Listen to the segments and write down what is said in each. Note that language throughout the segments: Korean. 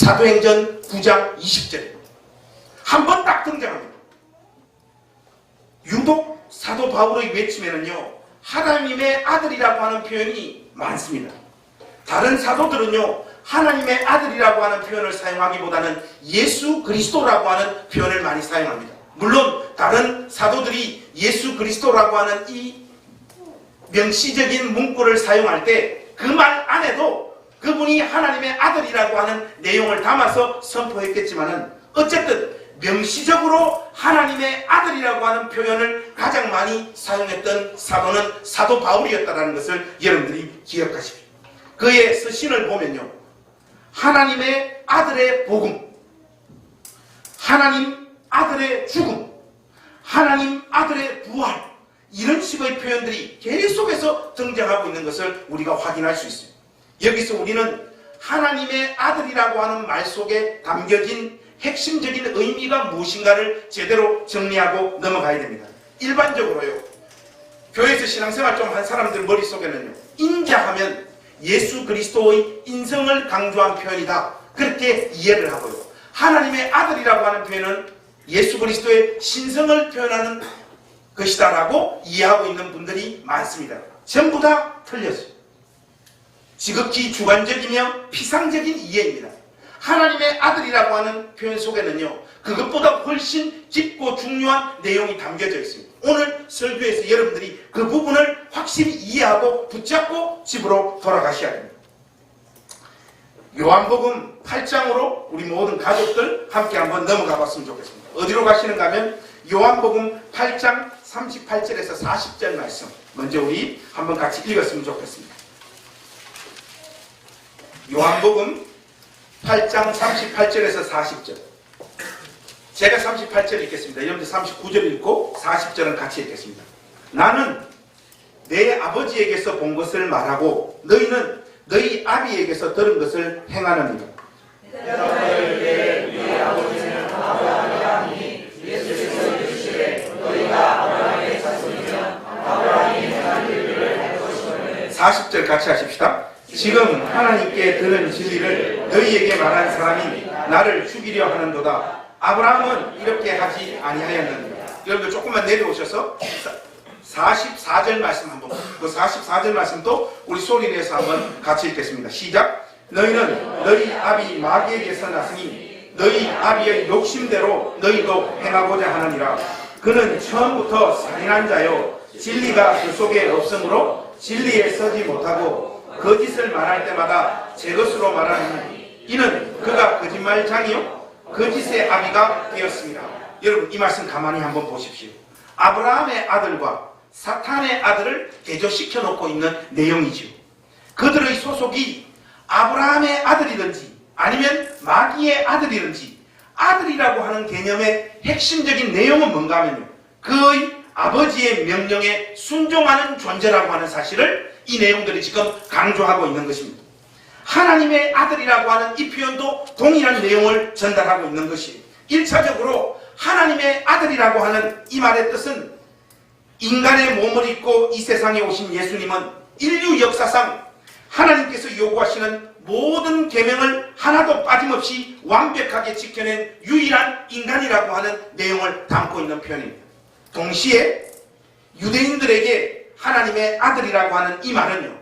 사도행전 9장 20절에 한 번 딱 등장합니다. 유독 사도 바울의 외침에는요, 하나님의 아들이라고 하는 표현이 많습니다. 다른 사도들은요, 하나님의 아들이라고 하는 표현을 사용하기보다는 예수 그리스도라고 하는 표현을 많이 사용합니다. 물론 다른 사도들이 예수 그리스도라고 하는 이 명시적인 문구를 사용할 때 그 말 안에도 그분이 하나님의 아들이라고 하는 내용을 담아서 선포했겠지만은 어쨌든 명시적으로 하나님의 아들이라고 하는 표현을 가장 많이 사용했던 사도는 사도 바울이었다는 것을 여러분들이 기억하십시오. 그의 서신을 보면요, 하나님의 아들의 복음, 하나님 아들의 죽음, 하나님 아들의 부활, 이런 식의 표현들이 계속해서 등장하고 있는 것을 우리가 확인할 수 있어요. 여기서 우리는 하나님의 아들이라고 하는 말 속에 담겨진 핵심적인 의미가 무엇인가를 제대로 정리하고 넘어가야 됩니다. 일반적으로요, 교회에서 신앙생활 좀 한 사람들 머릿속에는요, 인자하면 예수 그리스도의 인성을 강조한 표현이다, 그렇게 이해를 하고요, 하나님의 아들이라고 하는 표현은 예수 그리스도의 신성을 표현하는 것이다 라고 이해하고 있는 분들이 많습니다. 전부 다 틀렸어요. 지극히 주관적이며 피상적인 이해입니다. 하나님의 아들이라고 하는 표현 속에는요, 그것보다 훨씬 깊고 중요한 내용이 담겨져 있습니다. 오늘 설교에서 여러분들이 그 부분을 확실히 이해하고 붙잡고 집으로 돌아가셔야 됩니다. 요한복음 8장으로 우리 모든 가족들 함께 한번 넘어가 봤으면 좋겠습니다. 어디로 가시는가 하면 요한복음 8장 38절에서 40절 말씀 먼저 우리 한번 같이 읽었으면 좋겠습니다. 요한복음 8장 38절에서 40절. 제가 38절 읽겠습니다. 여러분들 39절 읽고 40절은 같이 읽겠습니다. 나는 내 아버지에게서 본 것을 말하고 너희는 너희 아비에게서 들은 것을 행하느니라. 너희에게 아버지는 아브라함이 예수께서 이르시되 너희가 아브라함의 자손이면 아브라함이 행한 일들을 할 것이거늘. 40절 같이 하십시다. 지금 하나님께 들은 진리를 너희에게 말한 사람이 나를 죽이려 하는도다. 아브라함은 이렇게 하지 아니하였느니라. 여러분들 조금만 내려오셔서 44절 말씀 한번, 그 44절 말씀도 우리 소리 내서 한번 같이 읽겠습니다. 시작. 너희는 너희 아비 마귀에게서 났으니 너희 아비의 욕심대로 너희도 행하고자 하느니라. 그는 처음부터 살인한 자요 진리가 그 속에 없으므로 진리에 서지 못하고 거짓을 말할 때마다 제 것으로 말하느니 이는 그가 거짓말장이요 거짓의 아비가 되었습니다. 여러분 이 말씀 가만히 한번 보십시오. 아브라함의 아들과 사탄의 아들을 대조시켜 놓고 있는 내용이지요. 그들의 소속이 아브라함의 아들이든지 아니면 마귀의 아들이든지 아들이라고 하는 개념의 핵심적인 내용은 뭔가 하면요, 그의 아버지의 명령에 순종하는 존재라고 하는 사실을 이 내용들이 지금 강조하고 있는 것입니다. 하나님의 아들이라고 하는 이 표현도 동일한 내용을 전달하고 있는 것이에요. 1차적으로 하나님의 아들이라고 하는 이 말의 뜻은 인간의 몸을 입고 이 세상에 오신 예수님은 인류 역사상 하나님께서 요구하시는 모든 계명을 하나도 빠짐없이 완벽하게 지켜낸 유일한 인간이라고 하는 내용을 담고 있는 표현입니다. 동시에 유대인들에게 하나님의 아들이라고 하는 이 말은요,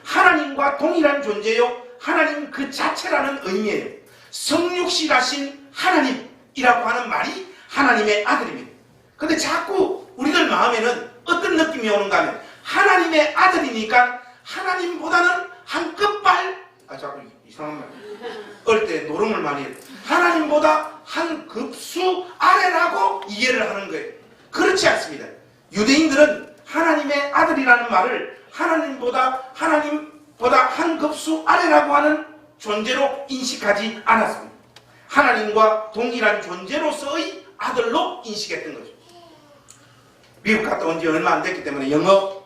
하나님과 동일한 존재요 하나님 그 자체라는 의미예요. 성육신하신 하나님이라고 하는 말이 하나님의 아들입니다. 근데 자꾸 우리들 마음에는 어떤 느낌이 오는가 하면 하나님의 아들이니까 하나님보다는 한 급발, 자꾸 이상한 말, 어릴 때 노름을 많이 해요. 하나님보다 한 급수 아래라고 이해를 하는 거예요. 그렇지 않습니다. 유대인들은 하나님의 아들이라는 말을 하나님보다 한 급수 아래라고 하는 존재로 인식하지 않았습니다. 하나님과 동일한 존재로서의 아들로 인식했던 거죠. 미국 갔다 온 지 얼마 안 됐기 때문에 영어로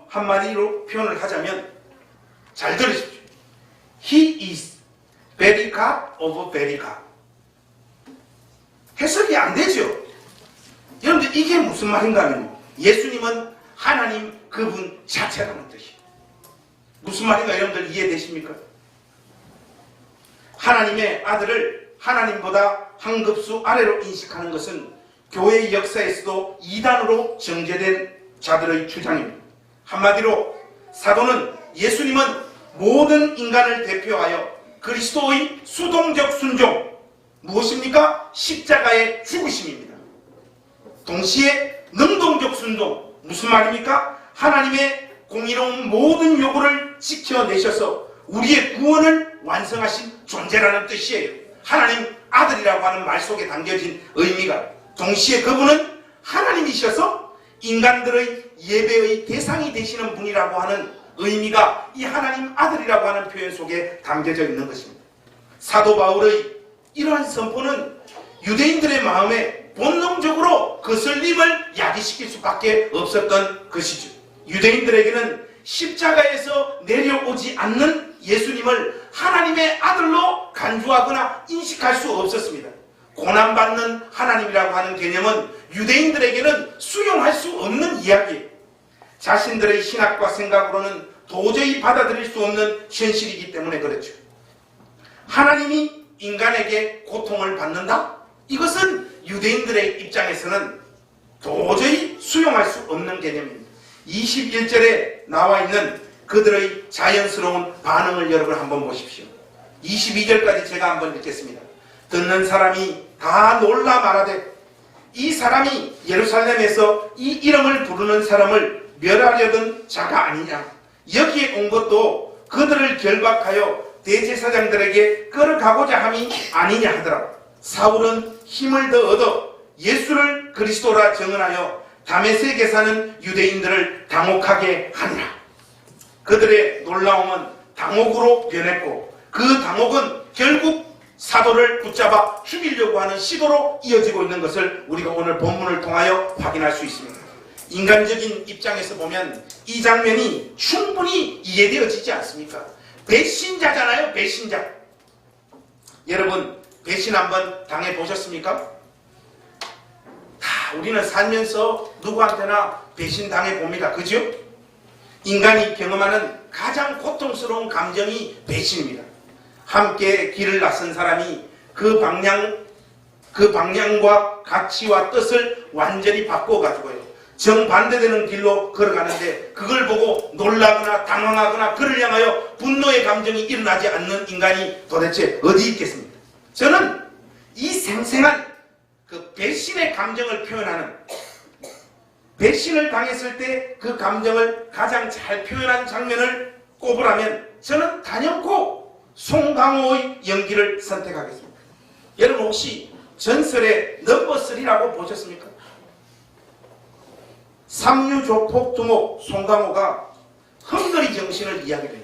한마디로 표현을 하자면 잘 들으십시오. He is very God of very God. 해석이 안 되죠. 여러분들 이게 무슨 말인가 하면 예수님은 하나님 그분 자체라는 뜻이에요. 무슨 말인가 여러분들 이해되십니까? 하나님의 아들을 하나님보다 한 급수 아래로 인식하는 것은 교회의 역사에서도 이단으로 정제된 자들의 주장입니다. 한마디로 사도는 예수님은 모든 인간을 대표하여 그리스도의 수동적 순종, 무엇입니까? 십자가의 죽으심입니다. 동시에 능동적 순종, 무슨 말입니까? 하나님의 공의로운 모든 요구를 지켜내셔서 우리의 구원을 완성하신 존재라는 뜻이에요. 하나님 아들이라고 하는 말 속에 담겨진 의미가, 동시에 그분은 하나님이셔서 인간들의 예배의 대상이 되시는 분이라고 하는 의미가 이 하나님 아들이라고 하는 표현 속에 담겨져 있는 것입니다. 사도 바울의 이러한 선포는 유대인들의 마음에 본능적으로 거슬림을 야기시킬 수밖에 없었던 것이죠. 유대인들에게는 십자가에서 내려오지 않는 예수님을 하나님의 아들로 간주하거나 인식할 수 없었습니다. 고난받는 하나님이라고 하는 개념은 유대인들에게는 수용할 수 없는 이야기예요. 자신들의 신학과 생각으로는 도저히 받아들일 수 없는 현실이기 때문에 그렇죠. 하나님이 인간에게 고통을 받는다? 이것은 유대인들의 입장에서는 도저히 수용할 수 없는 개념입니다. 21절에 나와 있는 그들의 자연스러운 반응을 여러분 한번 보십시오. 22절까지 제가 한번 읽겠습니다. 듣는 사람이 다 놀라 말하되 이 사람이 예루살렘에서 이 이름을 부르는 사람을 멸하려던 자가 아니냐. 여기에 온 것도 그들을 결박하여 대제사장들에게 끌어가고자 함이 아니냐 하더라. 사울은 힘을 더 얻어 예수를 그리스도라 증언하여 다메섹에 사는 유대인들을 당혹하게 하니라. 그들의 놀라움은 당혹으로 변했고 그 당혹은 결국 사도를 붙잡아 죽이려고 하는 시도로 이어지고 있는 것을 우리가 오늘 본문을 통하여 확인할 수 있습니다. 인간적인 입장에서 보면 이 장면이 충분히 이해되어지지 않습니까? 배신자잖아요, 배신자. 여러분, 배신 한번 당해보셨습니까? 다 우리는 살면서 누구한테나 배신 당해봅니다. 그죠? 인간이 경험하는 가장 고통스러운 감정이 배신입니다. 함께 길을 나선 사람이 그 방향과 가치와 뜻을 완전히 바꿔가지고요. 정반대되는 길로 걸어가는데 그걸 보고 놀라거나 당황하거나 그를 향하여 분노의 감정이 일어나지 않는 인간이 도대체 어디 있겠습니까? 저는 이 생생한 그 배신의 감정을 표현하는, 배신을 당했을 때 그 감정을 가장 잘 표현한 장면을 꼽으라면 저는 단연코 송강호의 연기를 선택하겠습니다. 여러분 혹시 전설의 넘버3라고 보셨습니까? 삼류조폭 두목 송강호가 헝거리 정신을 이야기해요.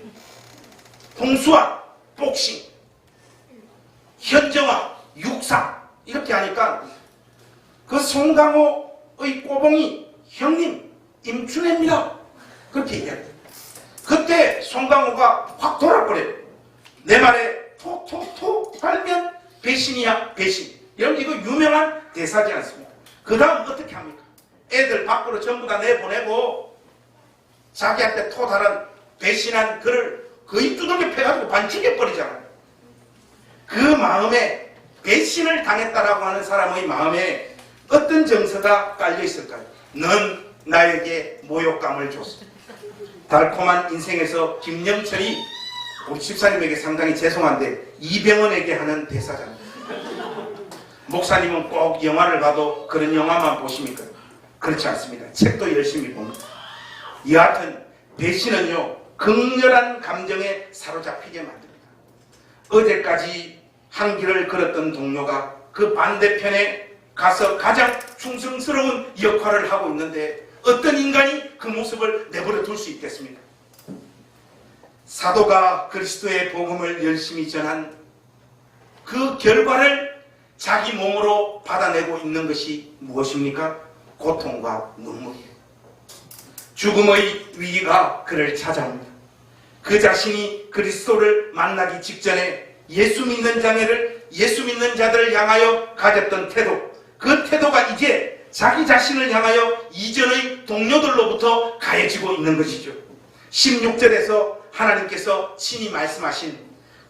홍수와 복싱, 현정화, 육상 이렇게 하니까 그 송강호의 꼬봉이 형님 임춘혜입니다. 그렇게 얘기합니다. 그때 송강호가 확 돌아버려요. 내 말에 토토토 달면 배신이야 배신. 여러분 이거 유명한 대사지 않습니까? 그 다음 어떻게 합니까? 애들 밖으로 전부 다 내보내고 자기한테 토달은 배신한 그를 거의 두들겨 패가지고 반 죽여버리잖아요. 그 마음에 배신을 당했다라고 하는 사람의 마음에 어떤 정서가 깔려 있을까요? 넌 나에게 모욕감을 줬어. 달콤한 인생에서 김영철이 우리 집사님에게 상당히 죄송한데 이병헌에게 하는 대사잖아요. 목사님은 꼭 영화를 봐도 그런 영화만 보십니까? 그렇지 않습니다. 책도 열심히 봅니다. 여하튼 배신은요 극렬한 감정에 사로잡히게 만듭니다. 어제까지 한 길을 걸었던 동료가 그 반대편에 가서 가장 충성스러운 역할을 하고 있는데 어떤 인간이 그 모습을 내버려 둘 수 있겠습니까? 사도가 그리스도의 복음을 열심히 전한 그 결과를 자기 몸으로 받아내고 있는 것이 무엇입니까? 고통과 눈물이에요. 죽음의 위기가 그를 찾아옵니다. 그 자신이 그리스도를 만나기 직전에 예수 믿는 자들을 향하여 가졌던 태도, 그 태도가 이제 자기 자신을 향하여 이전의 동료들로부터 가해지고 있는 것이죠. 16절에서 하나님께서 친히 말씀하신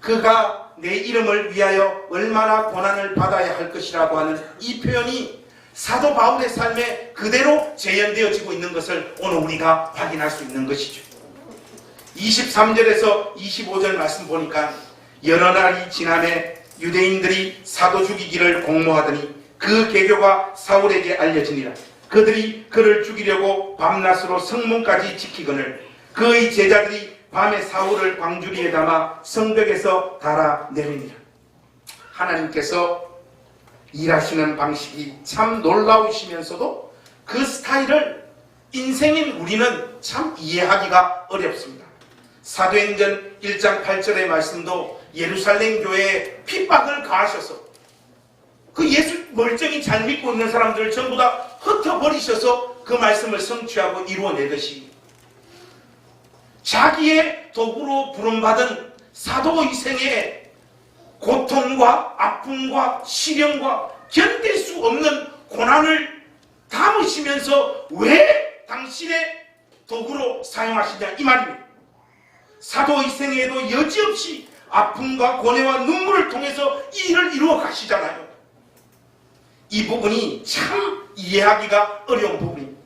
그가 내 이름을 위하여 얼마나 고난을 받아야 할 것이라고 하는 이 표현이 사도 바울의 삶에 그대로 재현되어지고 있는 것을 오늘 우리가 확인할 수 있는 것이죠. 23절에서 25절 말씀 보니까 여러 날이 지남에 유대인들이 사도 죽이기를 공모하더니 그 계교가 사울에게 알려지니라. 그들이 그를 죽이려고 밤낮으로 성문까지 지키거늘 그의 제자들이 밤에 사울을 광주리에 담아 성벽에서 달아내리니라. 하나님께서 일하시는 방식이 참 놀라우시면서도 그 스타일을 인생인 우리는 참 이해하기가 어렵습니다. 사도행전 1장 8절의 말씀도 예루살렘 교회에 핍박을 가하셔서 그 예수 멀쩡히 잘 믿고 있는 사람들을 전부 다 흩어버리셔서 그 말씀을 성취하고 이루어내듯이 자기의 도구로 부름받은 사도의 생에 고통과 아픔과 시련과 견딜 수 없는 고난을 담으시면서 왜 당신의 도구로 사용하시냐 이 말입니다. 사도의 생애에도 여지없이 아픔과 고뇌와 눈물을 통해서 이 일을 이루어 가시잖아요. 이 부분이 참 이해하기가 어려운 부분입니다.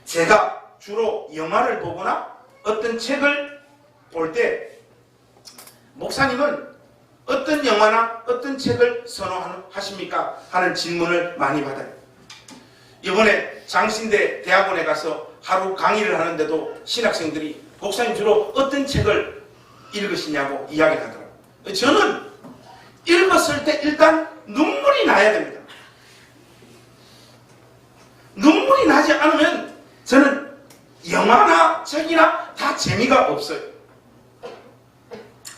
제가 주로 영화를 보거나 어떤 책을 볼 때 목사님은 어떤 영화나 어떤 책을 선호하십니까? 하는 질문을 많이 받아요. 이번에 장신대 대학원에 가서 하루 강의를 하는데도 신학생들이 목사님 주로 어떤 책을 읽으시냐고 이야기를 하더라고요. 저는 읽었을 때 일단 눈물이 나야 됩니다. 눈물이 나지 않으면 저는 영화나 책이나 다 재미가 없어요.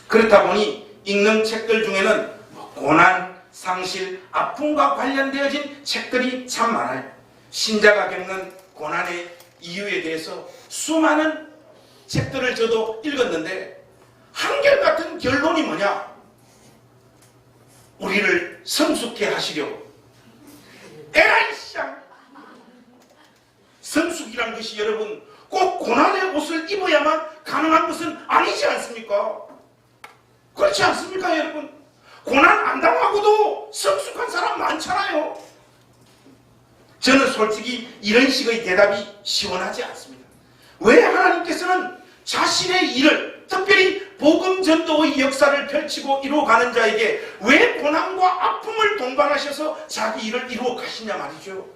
그렇다 보니 읽는 책들 중에는 고난, 상실, 아픔과 관련되어진 책들이 참 많아요. 신자가 겪는 고난의 이유에 대해서 수많은 책들을 저도 읽었는데 한결같은 결론이 뭐냐? 우리를 성숙해 하시려고. 에라이쌍! 성숙이란 것이 여러분 꼭 고난의 옷을 입어야만 가능한 것은 아니지 않습니까? 그렇지 않습니까 여러분? 고난 안 당하고도 성숙한 사람 많잖아요. 저는 솔직히 이런 식의 대답이 시원하지 않습니다. 왜 하나님께서는 자신의 일을 특별히 복음 전도의 역사를 펼치고 이루어가는 자에게 왜 고난과 아픔을 동반하셔서 자기 일을 이루어 가시냐 말이죠.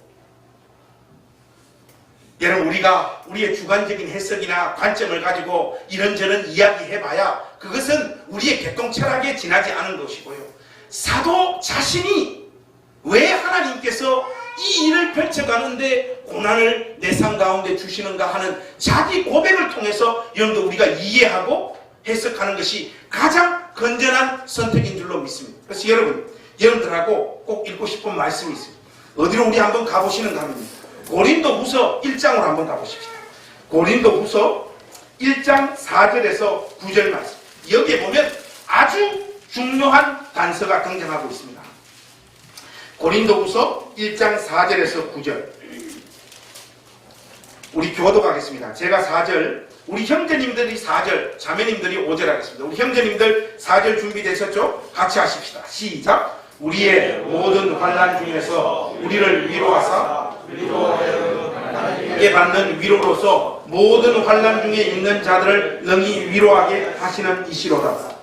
여러분 우리가 우리의 주관적인 해석이나 관점을 가지고 이런저런 이야기해봐야 그것은 우리의 개통 철학에 지나지 않은 것이고요. 사도 자신이 왜 하나님께서 이 일을 펼쳐가는데 고난을 내 삶 가운데 주시는가 하는 자기 고백을 통해서 여러분들 우리가 이해하고 해석하는 것이 가장 건전한 선택인 줄로 믿습니다. 그래서 여러분들하고 꼭 읽고 싶은 말씀이 있습니다. 어디로 우리 한번 가보시는가 합니다. 고린도후서 1장으로 한번 가보십시다. 고린도후서 1장 4절에서 9절 말씀. 여기에 보면 아주 중요한 단서가 등장하고 있습니다. 고린도후서 1장 4절에서 9절. 우리 교도가겠습니다. 제가 4절, 우리 형제님들이 4절, 자매님들이 5절 하겠습니다. 우리 형제님들 4절 준비되셨죠? 같이 하십시다. 시작. 우리의 모든 환난 중에서 우리를 위로하사 에 받는 위로로서 모든 환난 중에 있는 자들을 능히 위로하게 하시는 이시로다.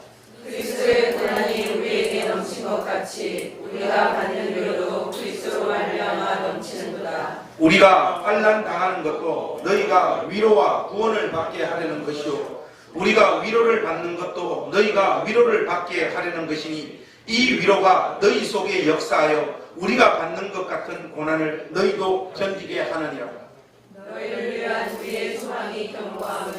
그리스도의 고난이 우리에게 넘친 것 같이 우리가 받는 위로도 그리스도로 말미암아 넘치는도다. 우리가 환난 당하는 것도 너희가 위로와 구원을 받게 하려는 것이요 우리가 위로를 받는 것도 너희가 위로를 받게 하려는 것이니 이 위로가 너희 속에 역사하여 우리가 받는 것 같은 고난을 너희도 견디게 하느니라. 너희를 위한 우리의 소망이 견고함은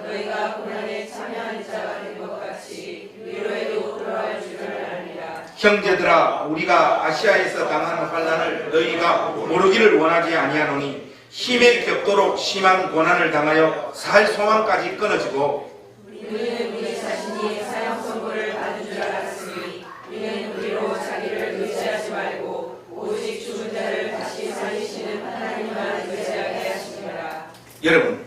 너희가 고난에 참여하는 자가 된 것 같이 위로에도 돌아갈 줄을 알리라. 형제들아 우리가 아시아에서 당하는 환난을 너희가 모르기를 원하지 아니하노니 힘에 겹도록 심한 고난을 당하여 살 소망까지 끊어지고 우리는 우리 자신이 사형 선고를 받은 줄 알았으니 우리는 우리로 자기를 의지하지 말고 오직 죽은 자를 다시 살리시는 하나님만 의지하게 하시니라. 여러분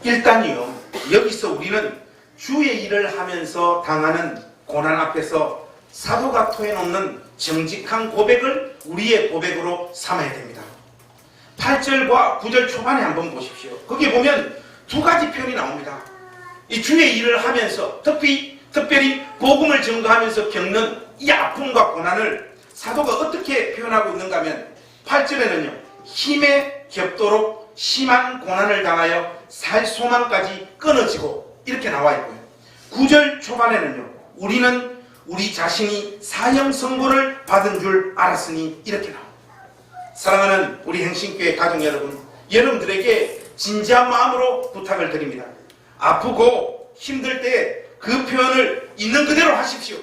일단요 여기서 우리는 주의 일을 하면서 당하는 고난 앞에서 사도가 토해놓는 정직한 고백을 우리의 고백으로 삼아야 됩니다. 8절과 9절 초반에 한번 보십시오. 거기에 보면 두 가지 표현이 나옵니다. 이 주의 일을 하면서 특별히 복음을 증거하면서 겪는 이 아픔과 고난을 사도가 어떻게 표현하고 있는가 하면 8절에는요, 힘에 겹도록 심한 고난을 당하여 살 소망까지 끊어지고 이렇게 나와 있고요. 9절 초반에는요, 우리는 우리 자신이 사형 선고를 받은 줄 알았으니 이렇게 나옵니다. 사랑하는 우리 행신교회 가족 여러분, 여러분들에게 진지한 마음으로 부탁을 드립니다. 아프고 힘들 때 그 표현을 있는 그대로 하십시오.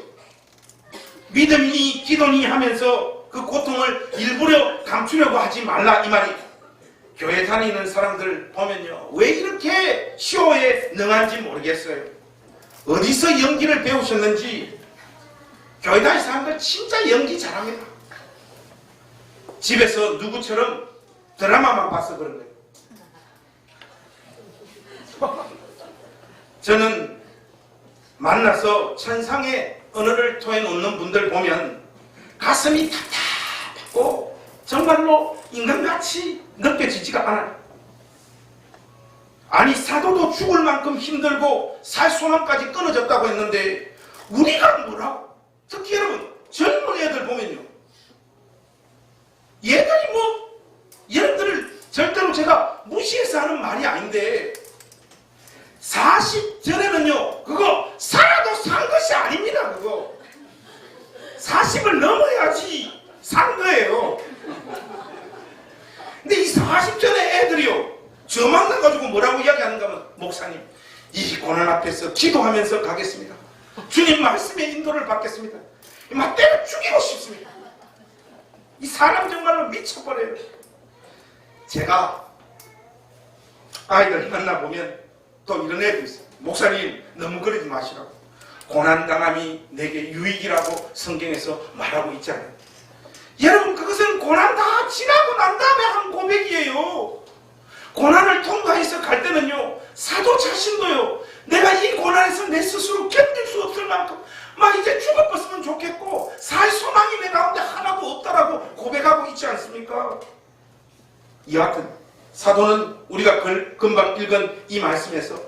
믿음이니 기도니 하면서 그 고통을 일부러 감추려고 하지 말라 이 말이. 교회 다니는 사람들 보면요, 왜 이렇게 쇼에 능한지 모르겠어요. 어디서 연기를 배우셨는지. 교회 다니는 사람들 진짜 연기 잘합니다. 집에서 누구처럼 드라마만 봐서 그런 거예요. 저는 만나서 천상의 언어를 토해놓는 분들 보면 가슴이 답답하고 정말로 인간같이 느껴지지가 않아요. 아니, 사도도 죽을 만큼 힘들고 살 소망까지 끊어졌다고 했는데 우리가 뭐라고? 특히 여러분 젊은 애들 보면요, 얘들이 여러분들을 절대로 제가 무시해서 하는 말이 아닌데 40 전에는요, 그거 살아도 산 것이 아닙니다. 그거 40을 넘어야지 산 거예요. 근데 이 40 전에 애들이요, 저 만나가지고 뭐라고 이야기하는가 하면, 목사님, 이 고난 앞에서 기도하면서 가겠습니다. 주님 말씀의 인도를 받겠습니다. 막 때려 죽이고 싶습니다. 이 사람 정말로 미쳐버려요. 제가 아이들 만나보면 또 이런 애도 있어요. 목사님, 너무 그러지 마시라고. 고난당함이 내게 유익이라고 성경에서 말하고 있잖아요. 여러분, 그것은 고난 다 지나고 난 다음에 한 고백이에요. 고난을 통과해서 갈 때는요, 사도 자신도요, 내가 이 고난에서 내 스스로 견딜 수 없을 만큼 막 이제 죽어버렸으면 좋겠고 살 소망이 내 가운데 하나도 없다라고 고백하고 있지 않습니까? 여하튼 사도는 우리가 금방 읽은 이 말씀에서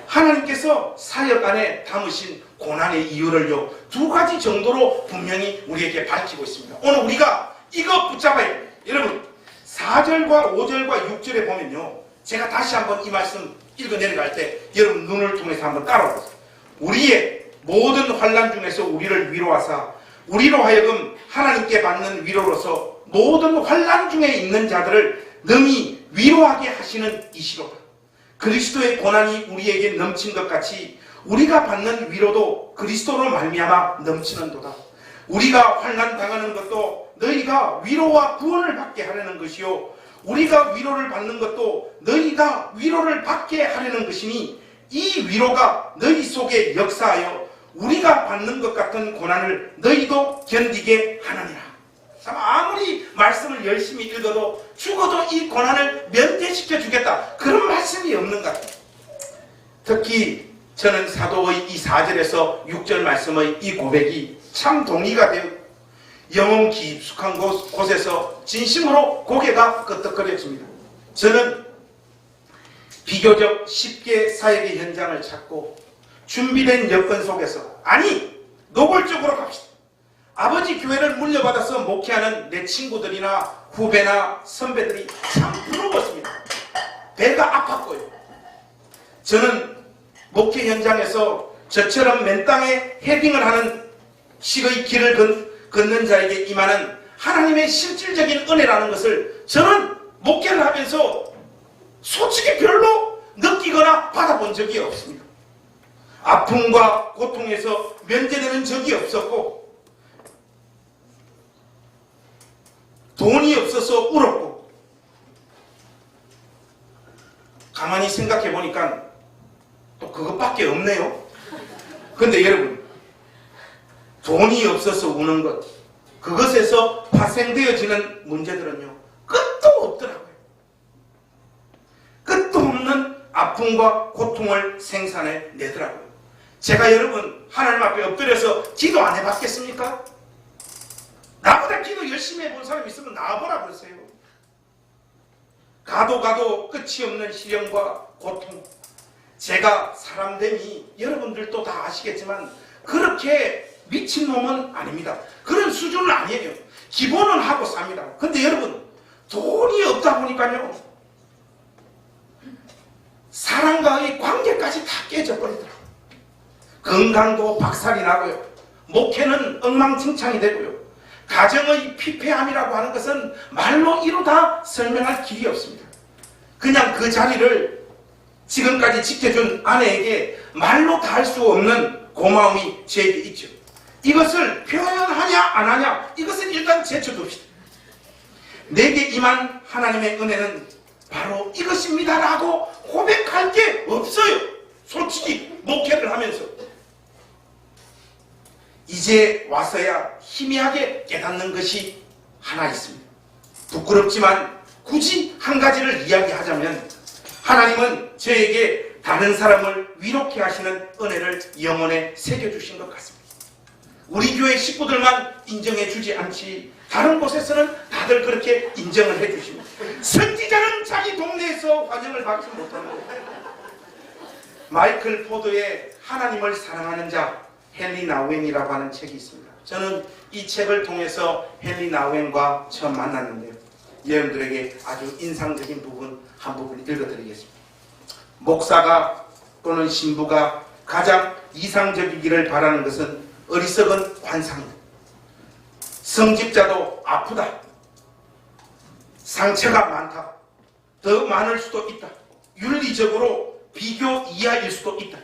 하나님께서 사역 안에 담으신 고난의 이유를요, 두 가지 정도로 분명히 우리에게 밝히고 있습니다. 오늘 우리가 이거 붙잡아야 돼요. 여러분, 4절과 5절과 6절에 보면요, 제가 다시 한번 이 말씀 읽어 내려갈 때 여러분 눈을 통해서 한번 따라오세요. 우리의 모든 환난 중에서 우리를 위로하사 우리로 하여금 하나님께 받는 위로로서 모든 환난 중에 있는 자들을 능히 위로하게 하시는 이시로다. 그리스도의 고난이 우리에게 넘친 것 같이 우리가 받는 위로도 그리스도로 말미암아 넘치는도다. 우리가 환난 당하는 것도 너희가 위로와 구원을 받게 하려는 것이요, 우리가 위로를 받는 것도 너희가 위로를 받게 하려는 것이니 이 위로가 너희 속에 역사하여 우리가 받는 것 같은 고난을 너희도 견디게 하느니라. 참, 아무리 말씀을 열심히 읽어도 죽어도 이 고난을 면제시켜 주겠다, 그런 말씀이 없는 것 같아요. 특히 저는 사도의 이 4절에서 6절 말씀의 이 고백이 참 동의가 되어 영혼 깊숙한 곳에서 진심으로 고개가 끄덕거렸습니다. 저는 비교적 쉽게 사역의 현장을 찾고 준비된 여건 속에서, 아니 노골적으로 갑시다. 아버지 교회를 물려받아서 목회하는 내 친구들이나 후배나 선배들이 참 부러웠습니다. 배가 아팠고요. 저는 목회 현장에서 저처럼 맨 땅에 헤딩을 하는 식의 길을 걷는 자에게 임하는 하나님의 실질적인 은혜라는 것을 저는 목회를 하면서 솔직히 별로 느끼거나 받아본 적이 없습니다. 아픔과 고통에서 면제되는 적이 없었고, 돈이 없어서 울었고, 가만히 생각해 보니까 또 그것밖에 없네요. 근데 여러분, 돈이 없어서 우는 것, 그것에서 파생되어지는 문제들은요, 끝도 없더라고요. 끝도 없는 아픔과 고통을 생산해 내더라고요. 제가 여러분 하나님 앞에 엎드려서 기도 안 해봤겠습니까? 나보다 기도 열심히 해본 사람이 있으면 나와보라 그러세요. 가도 끝이 없는 시련과 고통. 제가 사람됨이 여러분들도 다 아시겠지만 그렇게 미친놈은 아닙니다. 그런 수준은 아니에요. 기본은 하고 삽니다. 근데 여러분 돈이 없다 보니까요 사람과의 관계까지 다 깨져버리더라고요. 건강도 박살이 나고요. 목회는 엉망진창이 되고요. 가정의 피폐함이라고 하는 것은 말로 이루다 설명할 길이 없습니다. 그냥 그 자리를 지금까지 지켜준 아내에게 말로 다 할 수 없는 고마움이 제게 있죠. 이것을 표현하냐 안 하냐 이것은 일단 제쳐둡시다. 내게 임한 하나님의 은혜는 바로 이것입니다 라고 고백할 게 없어요. 솔직히 목회를 하면서 이제 와서야 희미하게 깨닫는 것이 하나 있습니다. 부끄럽지만 굳이 한 가지를 이야기하자면 하나님은 저에게 다른 사람을 위로케 하시는 은혜를 영혼에 새겨주신 것 같습니다. 우리 교회 식구들만 인정해 주지 않지 다른 곳에서는 다들 그렇게 인정을 해 주십니다. 선지자는 자기 동네에서 환영을 받지 못하는 거예요. 마이클 포드의 하나님을 사랑하는 자 헨리 나우엔이라고 하는 책이 있습니다. 저는 이 책을 통해서 헨리 나우엔과 처음 만났는데요. 여러분들에게 아주 인상적인 부분 한 부분 읽어드리겠습니다. 목사가 또는 신부가 가장 이상적이기를 바라는 것은 어리석은 환상이다. 성직자도 아프다. 상처가 많다. 더 많을 수도 있다. 윤리적으로 비교 이하일 수도 있다.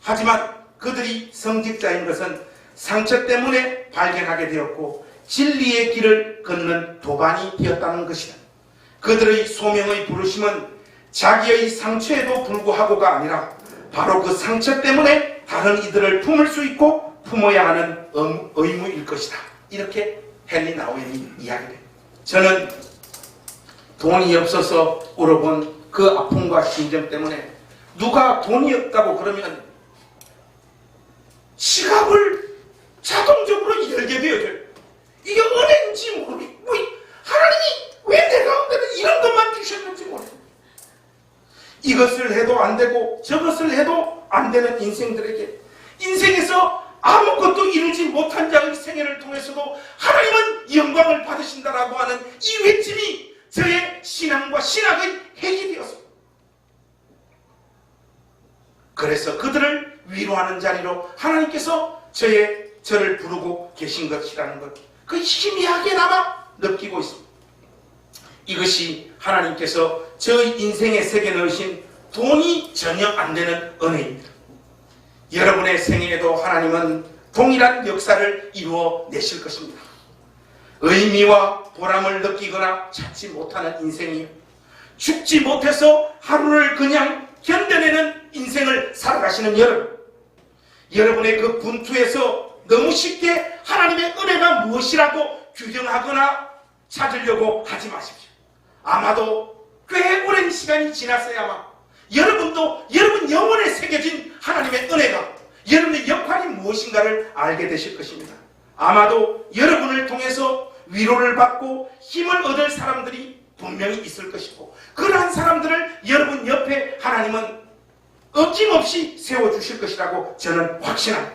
하지만 그들이 성직자인 것은 상처 때문에 발견하게 되었고 진리의 길을 걷는 도반이 되었다는 것이다. 그들의 소명의 부르심은 자기의 상처에도 불구하고가 아니라 바로 그 상처 때문에 다른 이들을 품을 수 있고 품어야 하는 의무일 것이다. 이렇게 헨리 나우엔이 이야기해요. 저는 돈이 없어서 울어본 그 아픔과 심정 때문에 누가 돈이 없다고 그러면 지갑을 자동적으로 열게 되어져요. 이게 은혜인지 모르겠고 하나님이 왜 내 가운데는 이런 것만 주셨는지 모르겠어요. 이것을 해도 안 되고 저것을 해도 안 되는 인생들에게 인생에서 아무것도 이루지 못한 자의 생애를 통해서도 하나님은 영광을 받으신다라고 하는 이 외침이 저의 신앙과 신학의 핵이 되었습니다. 그래서 그들을 위로하는 자리로 하나님께서 저를 부르고 계신 것이라는 것, 그 희미하게나마 느끼고 있습니다. 이것이 하나님께서 저의 인생의 세계에 넣으신 돈이 전혀 안 되는 은혜입니다. 여러분의 생애에도 하나님은 동일한 역사를 이루어 내실 것입니다. 의미와 보람을 느끼거나 찾지 못하는 인생이요, 죽지 못해서 하루를 그냥 견뎌내는 인생을 살아가시는 여러분의 그 분투에서 너무 쉽게 하나님의 은혜가 무엇이라고 규정하거나 찾으려고 하지 마십시오. 아마도 꽤 오랜 시간이 지났어야만 여러분도 여러분 영혼에 새겨진 하나님의 은혜가 여러분의 역할이 무엇인가를 알게 되실 것입니다. 아마도 여러분을 통해서 위로를 받고 힘을 얻을 사람들이 분명히 있을 것이고 그러한 사람들을 여러분 옆에 하나님은 어김없이 세워주실 것이라고 저는 확신합니다.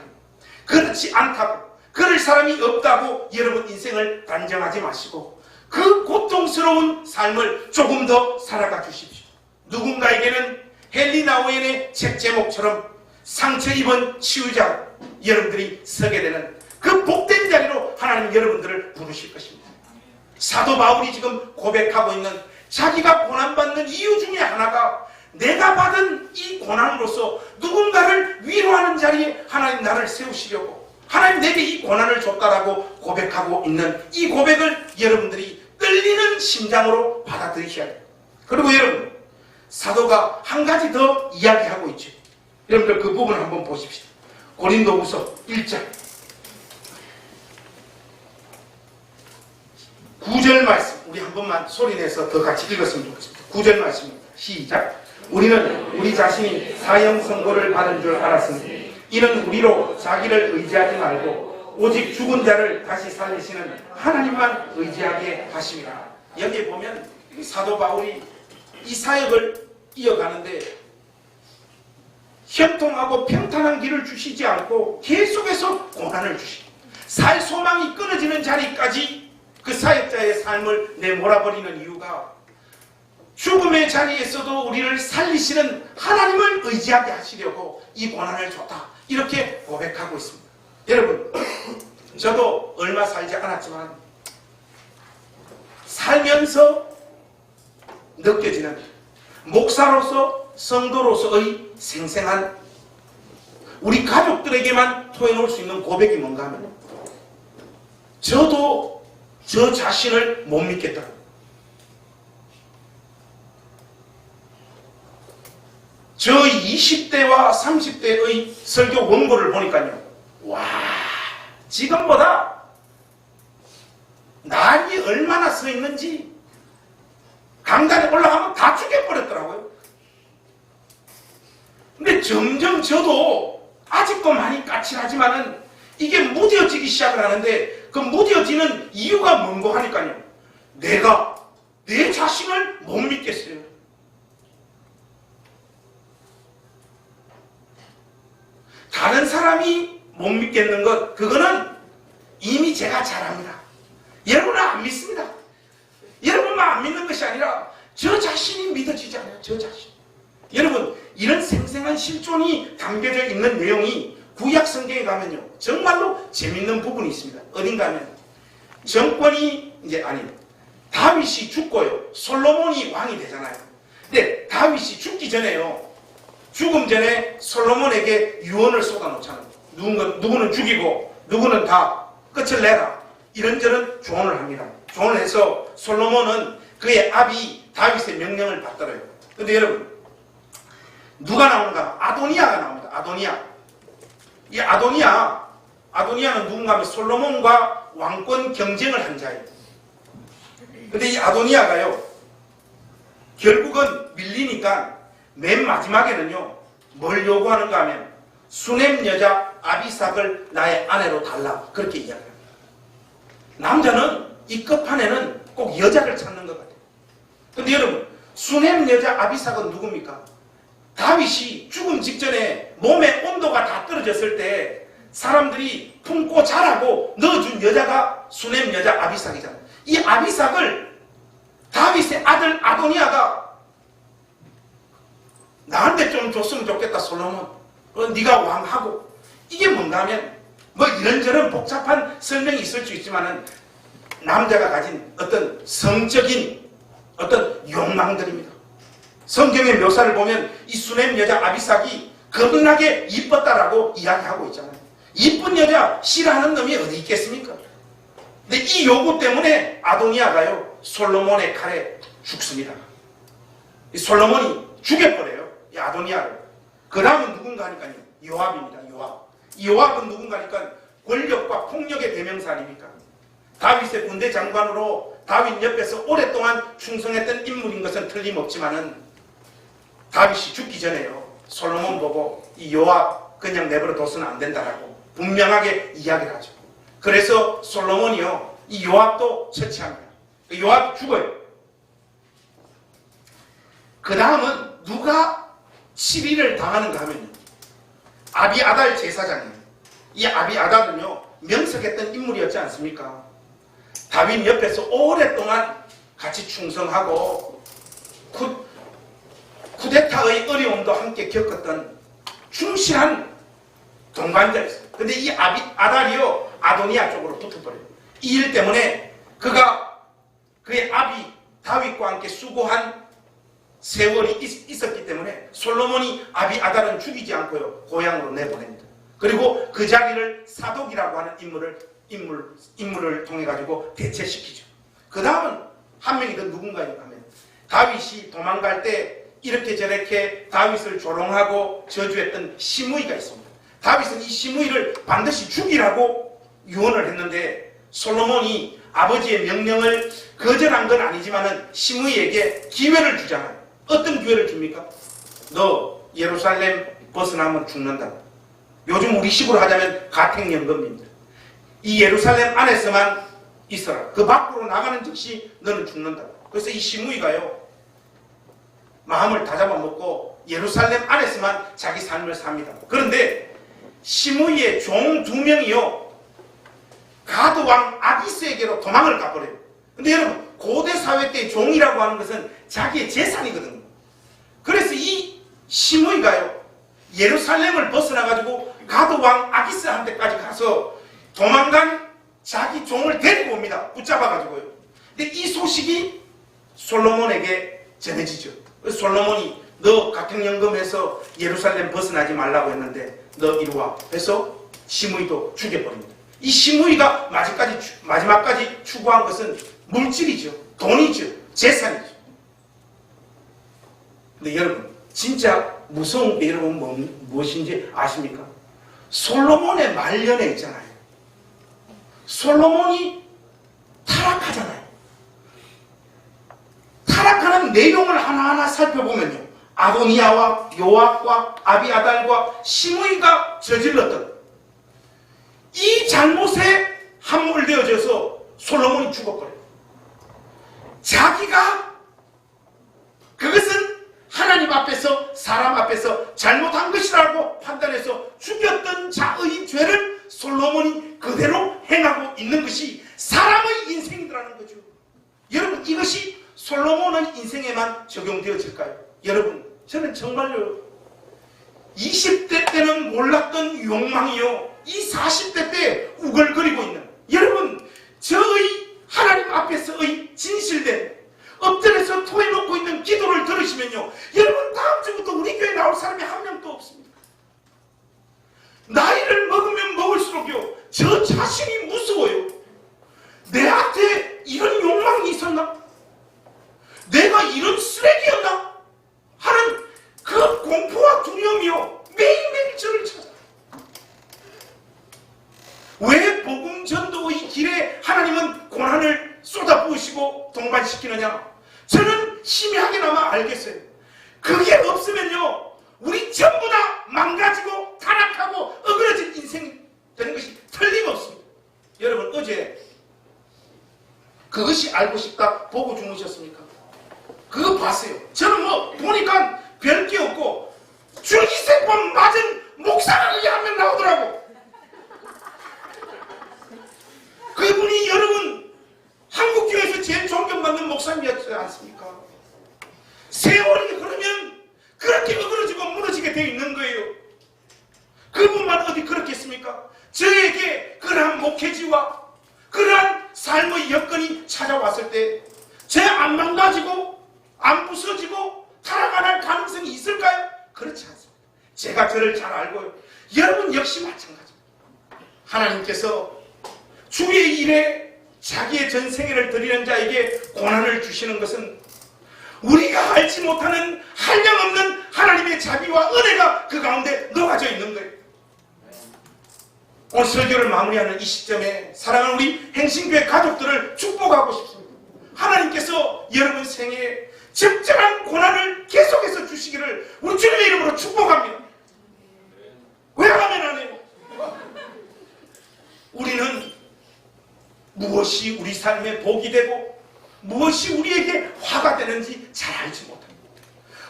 그렇지 않다고 그럴 사람이 없다고 여러분 인생을 단정하지 마시고 그 고통스러운 삶을 조금 더 살아가 주십시오. 누군가에게는 헨리 나우엔의 책 제목처럼 상처 입은 치유자 여러분들이 서게 되는 그 복된 자리로 하나님 여러분들을 부르실 것입니다. 사도 바울이 지금 고백하고 있는 자기가 고난받는 이유 중에 하나가 내가 받은 이 고난으로서 누군가를 위로하는 자리에 하나님 나를 세우시려고 하나님 내게 이 고난을 줬다라고 고백하고 있는 이 고백을 여러분들이 떨리는 심장으로 받아들이셔야 돼요. 그리고 여러분 사도가 한 가지 더 이야기하고 있죠. 여러분들 그 부분 한번 보십시오. 고린도후서 1장 9절 말씀 우리 한 번만 소리내서 더 같이 읽었으면 좋겠습니다. 9절 말씀입니다. 시작. 우리는 우리 자신이 사형 선고를 받은 줄 알았으니 이는 우리로 자기를 의지하지 말고 오직 죽은 자를 다시 살리시는 하나님만 의지하게 하심이라. 여기에 보면 사도 바울이 이 사역을 이어가는데 형통하고 평탄한 길을 주시지 않고 계속해서 고난을 주시고 살 소망이 끊어지는 자리까지 그 사역자의 삶을 내몰아버리는 이유가 죽음의 자리에서도 우리를 살리시는 하나님을 의지하게 하시려고 이 고난을 줬다, 이렇게 고백하고 있습니다. 여러분, 저도 얼마 살지 않았지만 살면서 느껴지는 목사로서 성도로서의 생생한 우리 가족들에게만 토해놓을 수 있는 고백이 뭔가 하면 저도 저 자신을 못 믿겠더라고요. 저 20대와 30대의 설교 원고를 보니까요, 와, 지금보다 날이 얼마나 서 있는지 강단에 올라가면 다 죽여버렸더라고요. 근데 점점 저도 아직도 많이 까칠하지만은 이게 무뎌지기 시작을 하는데 그 무뎌지는 이유가 뭔고 하니까요, 내가 내 자신을 못 믿겠어요. 다른 사람이 못 믿겠는 것, 그거는 이미 제가 잘 압니다. 여러분은 안 믿습니다. 여러분만 안 믿는 것이 아니라 저 자신이 믿어지지 않아요. 저 자신. 여러분, 이런 생생한 실존이 담겨져 있는 내용이 구약 성경에 가면요, 정말로 재밌는 부분이 있습니다. 어딘가 하면 정권이 다윗이 죽고요, 솔로몬이 왕이 되잖아요. 근데 다윗이 죽기 전에요, 죽음 전에 솔로몬에게 유언을 쏟아놓잖아요. 누구는 죽이고 누구는 다 끝을 내라, 이런저런 조언을 합니다. 조언을 해서 솔로몬은 그의 아비 다윗의 명령을 받더래요. 근데 여러분, 누가 나오는가? 아도니아가 나옵니다. 아도니아. 이 아도니아는 누군가 하면 솔로몬과 왕권 경쟁을 한 자예요. 근데 이 아도니아가요, 결국은 밀리니까 맨 마지막에는요, 뭘 요구하는가 하면 수넴 여자 아비삭을 나의 아내로 달라, 그렇게 이야기합니다. 남자는 이 끝판에는 꼭 여자를 찾는 것 같아요. 근데 여러분, 수넴 여자 아비삭은 누굽니까? 다윗이 죽음 직전에 몸의 온도가 다 떨어졌을 때 사람들이 품고 자라고 넣어준 여자가 수넴 여자 아비삭이잖아요. 이 아비삭을 다윗의 아들 아도니아가 나한테 좀 줬으면 좋겠다, 솔로몬. 네가 왕하고. 이게 뭔가 하면 뭐 이런저런 복잡한 설명이 있을 수 있지만은 남자가 가진 어떤 성적인 어떤 욕망들입니다. 성경의 묘사를 보면 이 수넴 여자 아비삭이 겁나게 이뻤다라고 이야기하고 있잖아요. 이쁜 여자 싫어하는 놈이 어디 있겠습니까? 근데 이 요구 때문에 아도니아가요, 솔로몬의 칼에 죽습니다. 이 솔로몬이 죽여버려요, 이 아도니아를. 그 다음은 누군가 하니까요, 요압입니다. 요압. 이 요압은 누군가 하니까 권력과 폭력의 대명사 아닙니까? 다윗의 군대 장관으로 다윗 옆에서 오랫동안 충성했던 인물인 것은 틀림없지만은 다윗이 죽기 전에요, 솔로몬 보고 이 요압 그냥 내버려 둬서는 안 된다라고 분명하게 이야기를 하죠. 그래서 솔로몬이요, 이 요압도 처치합니다. 요압 죽어요. 그 다음은 누가 치리를 당하는가 하면요, 아비아달 제사장이에요. 이 아비아달은요, 명석했던 인물이었지 않습니까? 다윗 옆에서 오랫동안 같이 충성하고 쿠데타의 어려움도 함께 겪었던 충실한 동반자였어요. 근데 이 아달이요, 아도니아 쪽으로 붙어버려요. 이 일 때문에 그가 그의 아비 다윗과 함께 수고한 세월이 있었기 때문에 솔로몬이 아비아달은 죽이지 않고요, 고향으로 내보냅니다. 그리고 그 자리를 사독이라고 하는 인물을 통해 가지고 대체시키죠. 그 다음은 한 명이 더 누군가인가 하면 다윗이 도망갈 때 이렇게 저렇게 다윗을 조롱하고 저주했던 시므이가 있습니다. 다윗은 이 시므이를 반드시 죽이라고 유언을 했는데 솔로몬이 아버지의 명령을 거절한 건 아니지만은 시므이에게 기회를 주잖아요. 어떤 기회를 줍니까? 너 예루살렘 벗어나면 죽는다. 요즘 우리식으로 하자면 가택연금입니다. 이 예루살렘 안에서만 있어라. 그 밖으로 나가는 즉시 너는 죽는다. 그래서 이 시므이가요, 마음을 다잡아먹고 예루살렘 안에서만 자기 삶을 삽니다. 그런데 시므이의 종 2명이요, 가드왕 아기스에게로 도망을 가버려요. 근데 여러분, 고대 사회 때 종이라고 하는 것은 자기의 재산이거든요. 그래서 이 시므이가요, 예루살렘을 벗어나가지고 가드왕 아기스한테까지 가서 도망간 자기 종을 데리고 옵니다. 붙잡아가지고요. 근데 이 소식이 솔로몬에게 전해지죠. 그래서 솔로몬이 너 가택연금에서 예루살렘 벗어나지 말라고 했는데 너 이리 와. 그래서 시므이도 죽여버립니다. 이 시므이가 마지막까지 추구한 것은 물질이죠. 돈이죠. 재산이죠. 근데 여러분, 진짜 무서운 게 여러분 무엇인지 아십니까? 솔로몬의 말년에 있잖아요. 솔로몬이 타락하잖아요. 타락하는 내용을 하나하나 살펴보면요, 아도니아와 요압과 아비아달과 시므이가 저질렀던 이 잘못에 함몰되어져서 솔로몬이 죽어버려요. 자기가 그것은 하나님 앞에서 사람 앞에서 잘못한 것이라고 판단해서 죽였던 자의 죄를 솔로몬이 그대로 행하고 있는 것이 사람의 인생이라는 거죠. 여러분, 이것이 솔로몬의 인생에만 적용되어질까요? 여러분, 저는 정말로 20대 때는 몰랐던 욕망이요, 이 40대 때 우글거리고 있는, 여러분, 저의 하나님 앞에서의 진실된 엎드려서 토해놓고 있는 기도를 들으시면요, 여러분, 다음 주부터 우리 교회 나올 사람이 한 명도 없습니다. 나이를 먹으면 먹을수록요, 저 자신이 무서워요. 내한테 이런 욕망이 있었나? 내가 이런 쓰레기였나? 하는 그 공포와 두려움이요, 매일매일 저를 찾아요. 왜 복음 전도의 길에 하나님은 고난을 쏟아부으시고 동반시키느냐? 저는 희미하게나마 알겠어요. 그게 없으면요, 우리 전부 다 망가지고 타락하고 어그러진 인생이 되는 것이 틀림없습니다. 여러분, 어제 그것이 알고 싶다 보고 주무셨습니까? 그거 봤어요. 저는 뭐 보니까 별게 없고 줄기세포 맞은 목사가 그게 한 명 나오더라고. 그분이 여러분 한국교회에서 제일 존경받는 목사님이었지 않습니까? 세월이 흐르면 그렇게 어그러지고 무너지게 되어 있는 거예요. 그분만 어디 그렇겠습니까? 저에게 그러한 목회지와 그러한 삶의 여건이 찾아왔을 때 제 안 망가지고 안 부서지고 타락할 가능성이 있을까요? 그렇지 않습니다. 제가 저를 잘 알고요. 여러분 역시 마찬가지입니다. 하나님께서 주의 일에 자기의 전생애를 드리는 자에게 고난을 주시는 것은 우리가 알지 못하는 한량없는 하나님의 자비와 은혜가 그 가운데 녹아져 있는 거예요. 오늘 설교를 마무리하는 이 시점에 사랑하는 우리 행신교회 가족들을 축복하고 싶습니다. 하나님께서 여러분 생애에 적절한 고난을 계속해서 주시기를 우리 주님의 이름으로 축복합니다. 왜 하면 안 해요? 우리는 무엇이 우리 삶에 복이 되고 무엇이 우리에게 화가 되는지 잘 알지 못합니다.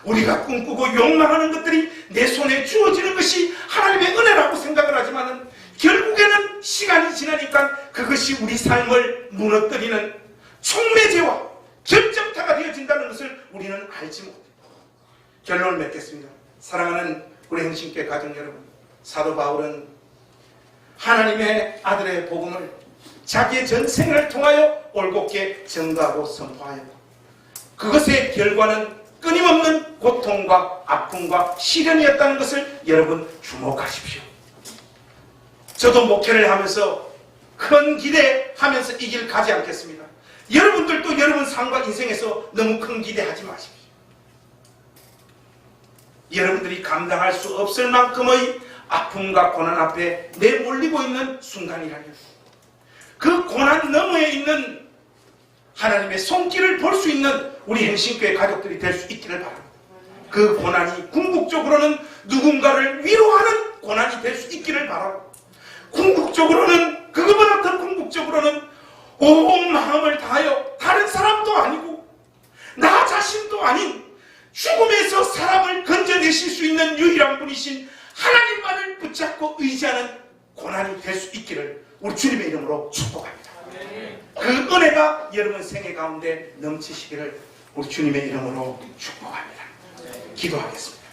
우리가 꿈꾸고 욕망하는 것들이 내 손에 주어지는 것이 하나님의 은혜라고 생각을 하지만 결국에는 시간이 지나니까 그것이 우리 삶을 무너뜨리는 촉매제와 결정타가 되어진다는 것을 우리는 알지 못해요. 결론을 맺겠습니다. 사랑하는 우리 행신교회 가족 여러분, 사도 바울은 하나님의 아들의 복음을 자기의 전생을 통하여 올곧게 전가하고 선포하였고 그것의 결과는 끊임없는 고통과 아픔과 시련이었다는 것을 여러분 주목하십시오. 저도 목회를 하면서 큰 기대하면서 이 길 가지 않겠습니다. 여러분들도 여러분 삶과 인생에서 너무 큰 기대하지 마십시오. 여러분들이 감당할 수 없을 만큼의 아픔과 고난 앞에 내몰리고 있는 순간이라면 그 고난 너머에 있는 하나님의 손길을 볼 수 있는 우리 행신교회 가족들이 될 수 있기를 바랍니다. 그 고난이 궁극적으로는 누군가를 위로하는 고난이 될 수 있기를 바라고, 궁극적으로는, 그거보다 더 궁극적으로는 온 마음을 다하여 다른 사람도 아니고 나 자신도 아닌 죽음에서 사람을 건져내실 수 있는 유일한 분이신 하나님만을 붙잡고 의지하는 고난이 될 수 있기를 우리 주님의 이름으로 축복합니다. 그 은혜가 여러분 생애 가운데 넘치시기를 우리 주님의 이름으로 축복합니다. 기도하겠습니다.